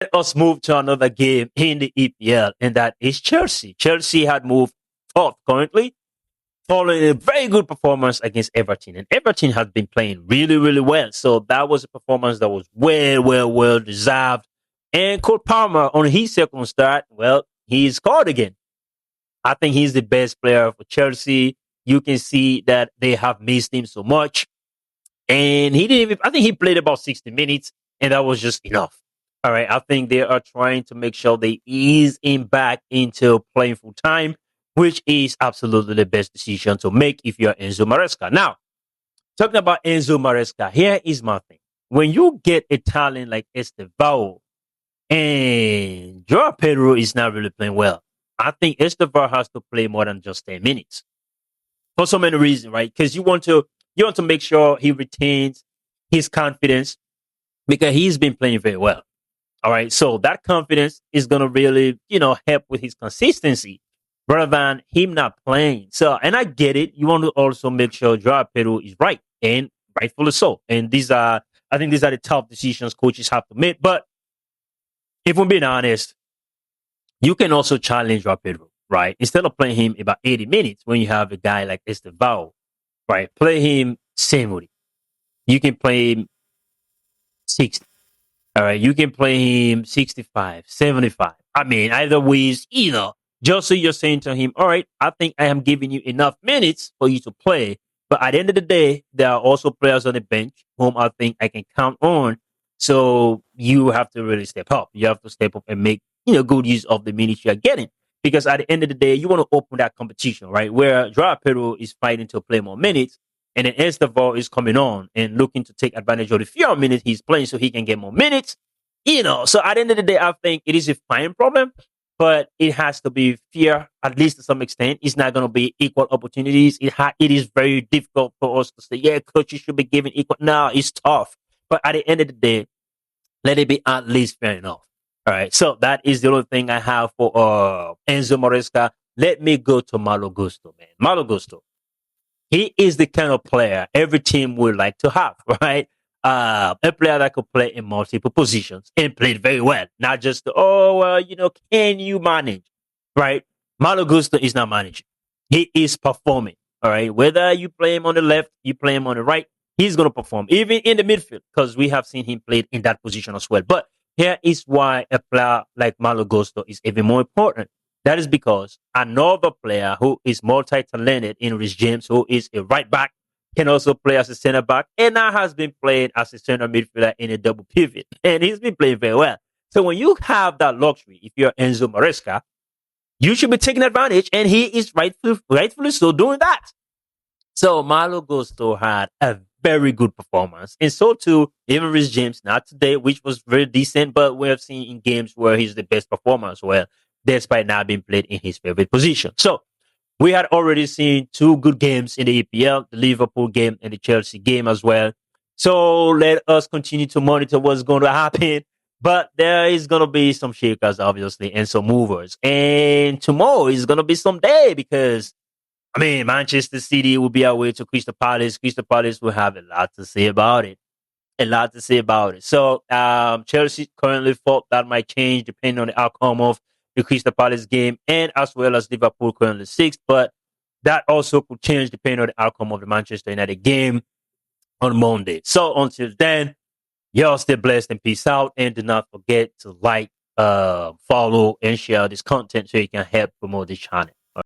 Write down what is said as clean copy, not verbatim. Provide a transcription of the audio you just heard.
Let us move to another game in the EPL, and that is Chelsea. Chelsea had moved fourth currently, following a very good performance against Everton. And Everton has been playing really, really well. So that was a performance that was well deserved. And Cole Palmer, on his second start, well, he scored again. I think he's the best player for Chelsea. You can see that they have missed him so much. And he didn't even, I think he played about 60 minutes, and that was just enough. All right. I think they are trying to make sure they ease him back into playing full time, which is absolutely the best decision to make if you're Enzo Maresca. Now, talking about Enzo Maresca, here is my thing. When you get a talent like Estevao and Joao Pedro is not really playing well, I think Estevao has to play more than just 10 minutes for so many reasons, right? Because you want to make sure he retains his confidence because he's been playing very well. All right. So that confidence is going to really, help with his consistency rather than him not playing. So, and I get it. You want to also make sure Joao Pedro is right, and rightfully so. And I think these are the tough decisions coaches have to make. But if we're being honest, you can also challenge Joao Pedro, right? Instead of playing him about 80 minutes when you have a guy like Estevao, right? Play him 70. You can play him 60. All right, you can play him 65, 75. I mean, either ways, just so you're saying to him, all right, I think I am giving you enough minutes for you to play. But at the end of the day, there are also players on the bench whom I think I can count on. So you have to really step up. You have to step up and make, good use of the minutes you're getting. Because at the end of the day, you want to open that competition, right? Where Joao Pedro is fighting to play more minutes, and then Estevao is coming on and looking to take advantage of the fewer minutes he's playing so he can get more minutes. So at the end of the day, I think it is a fine problem, but it has to be fair, at least to some extent. It's not going to be equal opportunities. It is very difficult for us to say, yeah, coaches should be given equal. No, it's tough. But at the end of the day, let it be at least fair enough. All right. So that is the only thing I have for Enzo Maresca. Let me go to Malo Gusto, man. Malo Gusto. He is the kind of player every team would like to have, right? A player that could play in multiple positions and played very well. Not just, can you manage, right? Malo Gusto is not managing. He is performing, all right? Whether you play him on the left, you play him on the right, he's going to perform, even in the midfield, because we have seen him play in that position as well. But here is why a player like Malo Gusto is even more important. That is because another player who is multi-talented in Rich James, who is a right back, can also play as a center back, and now has been playing as a center midfielder in a double pivot, and he's been playing very well. So when you have that luxury, if you're Enzo Maresca, you should be taking advantage, and he is rightfully so doing that. So Malo Gusto had a very good performance, and so too even Rich James, not today, which was very decent, but we have seen in games where he's the best performer as well, despite not being played in his favorite position. So we had already seen two good games in the EPL, the Liverpool game and the Chelsea game as well. So let us continue to monitor what's going to happen. But there is going to be some shakers, obviously, and some movers. And tomorrow is going to be some day because, Manchester City will be away to Crystal Palace. Crystal Palace will have a lot to say about it. A lot to say about it. So Chelsea currently thought that might change depending on the outcome of the Crystal Palace game, and as well as Liverpool currently sixth, but that also could change depending on the outcome of the Manchester United game on Monday. So until then, y'all stay blessed and peace out, and do not forget to like, follow, and share this content so you can help promote this channel.